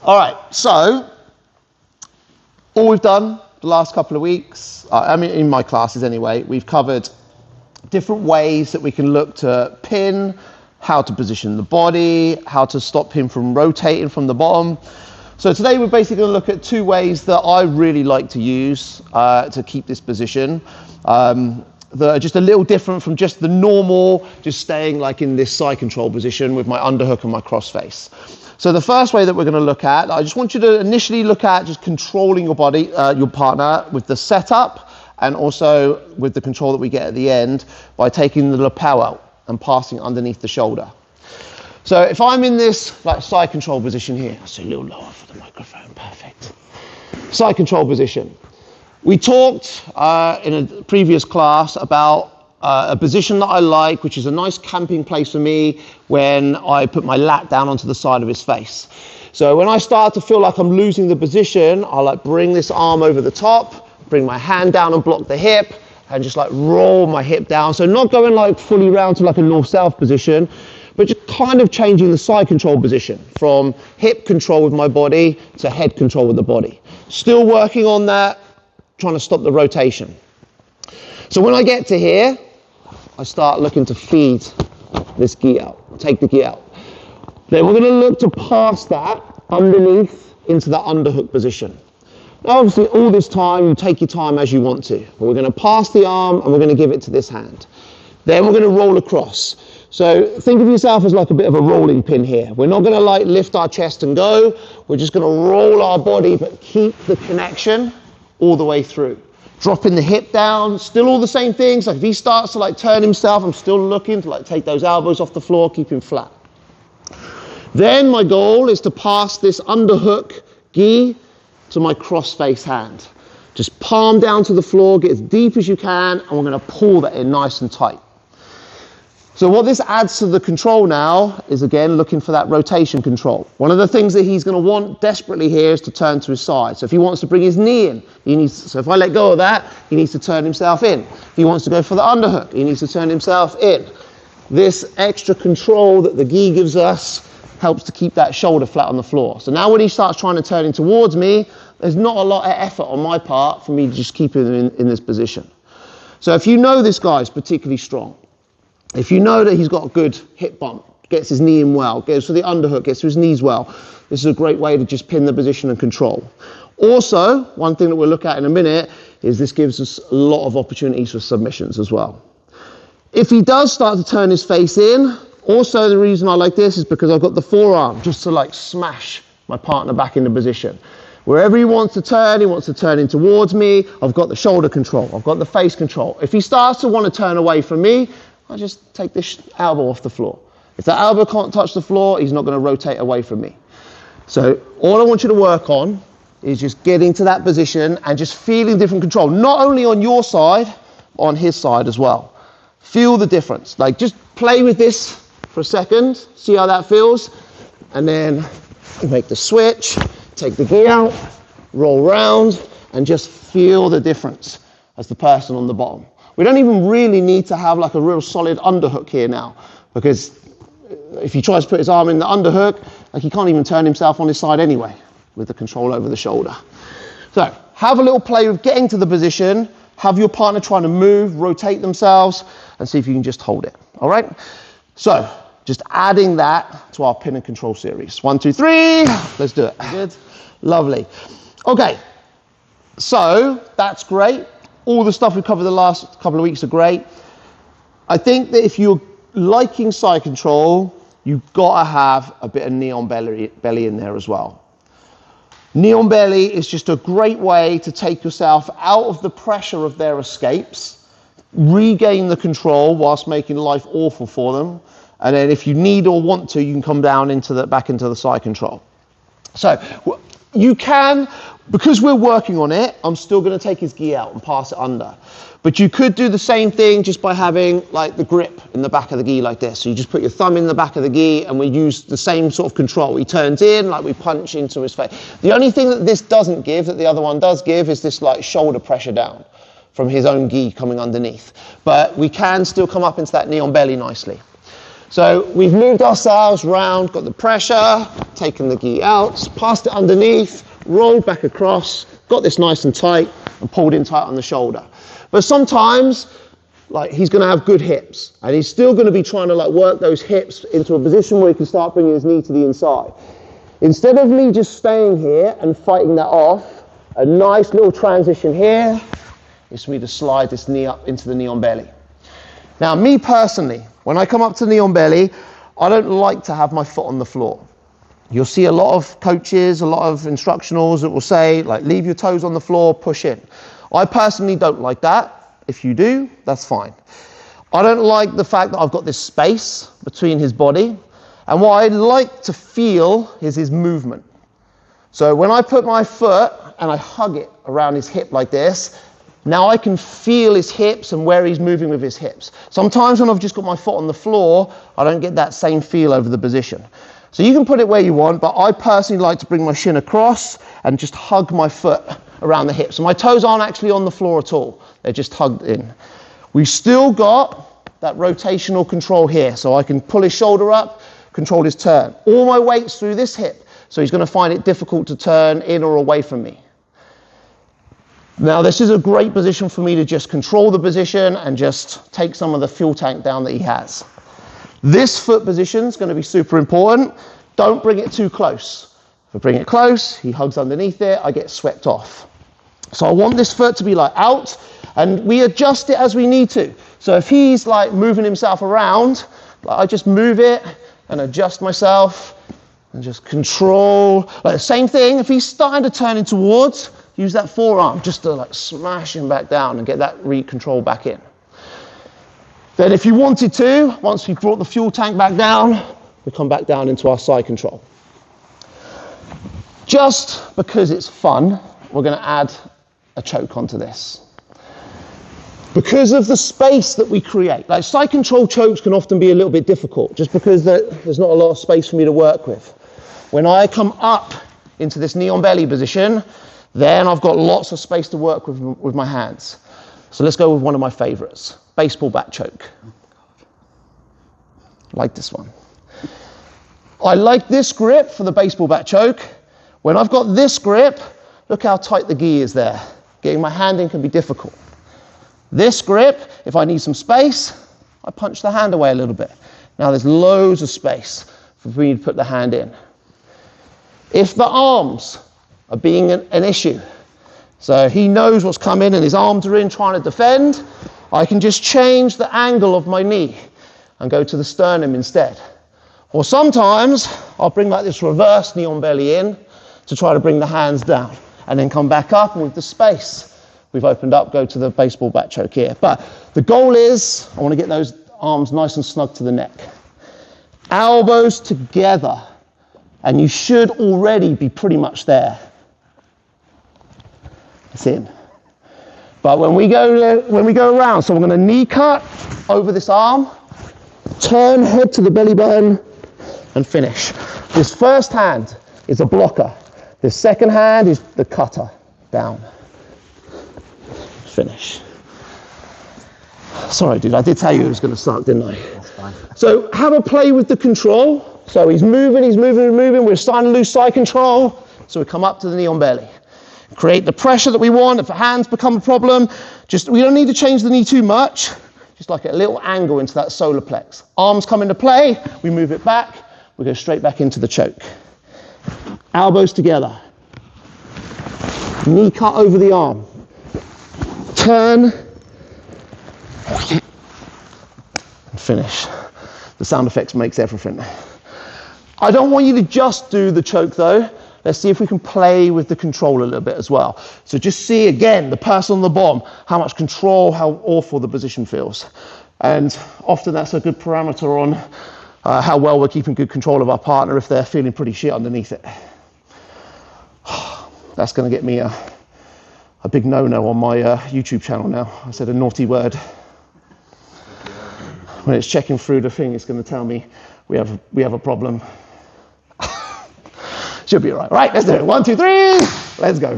All right, so all we've done the last couple of weeks, I mean in my classes anyway, we've covered different ways that we can look to pin, how to position the body, how to stop him from rotating from the bottom. So today we're basically going to look at two ways that I really like to use to keep this position. That are just a little different from just the normal, just staying like in this side control position with my underhook and my crossface. So the first way that we're going to look at, I just want you to initially look at just controlling your body, your partner with the setup and also with the control that we get at the end by taking the lapel out and passing underneath the shoulder. So if I'm in this like side control position here, so a little lower for the microphone, perfect. Side control position. We talked in a previous class about a position that I like, which is a nice camping place for me when I put my lat down onto the side of his face. So when I start to feel like I'm losing the position, I like bring this arm over the top, bring my hand down and block the hip, and just like roll my hip down. So not going like fully round to like a north-south position, but just kind of changing the side control position from hip control with my body to head control with the body. Still working on that, trying to stop the rotation. So when I get to here, I start looking to feed this gi out, take the gi out. Then we're going to look to pass that underneath into the underhook position. Now obviously all this time, you take your time as you want to, but we're going to pass the arm and we're going to give it to this hand. Then we're going to roll across. So think of yourself as like a bit of a rolling pin here. We're not going to like lift our chest and go, we're just going to roll our body but keep the connection all the way through. Dropping the hip down, still all the same things. Like if he starts to like turn himself, I'm still looking to like take those elbows off the floor, keep him flat. Then my goal is to pass this underhook gi to my cross-face hand. Just palm down to the floor, get as deep as you can, and we're going to pull that in nice and tight. So what this adds to the control now is, again, looking for that rotation control. One of the things that he's going to want desperately here is to turn to his side. So if he wants to bring his knee in, so if I let go of that, he needs to turn himself in. If he wants to go for the underhook, he needs to turn himself in. This extra control that the gi gives us helps to keep that shoulder flat on the floor. So now when he starts trying to turn in towards me, there's not a lot of effort on my part for me to just keep him in this position. So if you know this guy is particularly strong, if you know that he's got a good hip bump, gets his knee in well, goes for the underhook, gets to his knees well, this is a great way to just pin the position and control. Also, one thing that we'll look at in a minute is this gives us a lot of opportunities for submissions as well. If he does start to turn his face in, also the reason I like this is because I've got the forearm just to like smash my partner back into position. Wherever he wants to turn in towards me, I've got the shoulder control, I've got the face control. If he starts to want to turn away from me, I just take this elbow off the floor. If that elbow can't touch the floor, he's not going to rotate away from me. So all I want you to work on is just getting to that position and just feeling different control, not only on your side, on his side as well. Feel the difference. Like just play with this for a second, see how that feels, and then make the switch, take the gi out, roll round, and just feel the difference as the person on the bottom. We don't even really need to have like a real solid underhook here now, because if he tries to put his arm in the underhook, like he can't even turn himself on his side anyway with the control over the shoulder. So have a little play with getting to the position, have your partner trying to move, rotate themselves, and see if you can just hold it. All right? So just adding that to our pin and control series. 1, 2, 3. Let's do it. Good. Lovely. Okay. So that's great. All the stuff we covered the last couple of weeks are great. I think that if you're liking side control, you've got to have a bit of knee on belly in there as well. Knee on belly is just a great way to take yourself out of the pressure of their escapes, regain the control whilst making life awful for them, and then if you need or want to, you can come down back into the side control. So you can, because we're working on it, I'm still going to take his gi out and pass it under. But you could do the same thing just by having like the grip in the back of the gi like this. So you just put your thumb in the back of the gi and we use the same sort of control. He turns in, like we punch into his face. The only thing that this doesn't give, that the other one does give, is this like shoulder pressure down from his own gi coming underneath. But we can still come up into that knee on belly nicely. So we've moved ourselves round, got the pressure, taken the gi out, passed it underneath, rolled back across, got this nice and tight, and pulled in tight on the shoulder. But sometimes, like, he's going to have good hips, and he's still going to be trying to work those hips into a position where he can start bringing his knee to the inside. Instead of me just staying here and fighting that off, a nice little transition here is for me to slide this knee up into the knee on belly. Now, me personally, when I come up to knee on belly, I don't like to have my foot on the floor. You'll see a lot of coaches, a lot of instructionals that will say, leave your toes on the floor, push in. I personally don't like that. If you do, that's fine. I don't like the fact that I've got this space between his body. And what I like to feel is his movement. So when I put my foot and I hug it around his hip like this, now I can feel his hips and where he's moving with his hips. Sometimes when I've just got my foot on the floor, I don't get that same feel over the position. So you can put it where you want, but I personally like to bring my shin across and just hug my foot around the hips. So my toes aren't actually on the floor at all. They're just hugged in. We've still got that rotational control here. So I can pull his shoulder up, control his turn. All my weight's through this hip. So he's going to find it difficult to turn in or away from me. Now, this is a great position for me to just control the position and just take some of the fuel tank down that he has. This foot position is going to be super important. Don't bring it too close. If I bring it close, he hugs underneath it, I get swept off. So I want this foot to be out, and we adjust it as we need to. So if he's moving himself around, I just move it and adjust myself and just control. The same thing, if he's starting to turn in towards, use that forearm just to smash him back down and get that control back in. Then if you wanted to, once we've brought the fuel tank back down, we come back down into our side control. Just because it's fun, we're going to add a choke onto this. Because of the space that we create. Side control chokes can often be a little bit difficult, just because there's not a lot of space for me to work with. When I come up into this knee on belly position, then I've got lots of space to work with my hands. So let's go with one of my favorites, baseball bat choke. Like this one. I like this grip for the baseball bat choke. When I've got this grip, look how tight the gi is there. Getting my hand in can be difficult. This grip, if I need some space, I punch the hand away a little bit. Now there's loads of space for me to put the hand in. If the arms are being an issue, so he knows what's coming and his arms are in trying to defend, I can just change the angle of my knee and go to the sternum instead. Or sometimes I'll bring this reverse knee on belly in to try to bring the hands down and then come back up, and with the space we've opened up, go to the baseball bat choke here. But the goal is I want to get those arms nice and snug to the neck. Elbows together, and you should already be pretty much there. It's in. But when we go around, so we're going to knee cut over this arm, turn head to the belly button, and finish. This first hand is a blocker. This second hand is the cutter. Down. Finish. Sorry, dude, I did tell you it was going to suck, didn't I? That's fine. So have a play with the control. So he's moving. We're starting to lose side control. So we come up to the knee on belly. Create the pressure that we want. If the hands become a problem, we don't need to change the knee too much. Just a little angle into that solar plex. Arms come into play. We move it back. We go straight back into the choke. Elbows together. Knee cut over the arm. Turn. And finish. The sound effects makes everything. I don't want you to just do the choke though. Let's see if we can play with the control a little bit as well. So just see again, the person on the bottom, how much control, how awful the position feels. And often that's a good parameter on how well we're keeping good control of our partner if they're feeling pretty shit underneath it. That's going to get me a big no-no on my YouTube channel now. I said a naughty word. When it's checking through the thing, it's going to tell me we have a problem. Should be all right. Right, let's do it. 1, 2, 3. Let's go.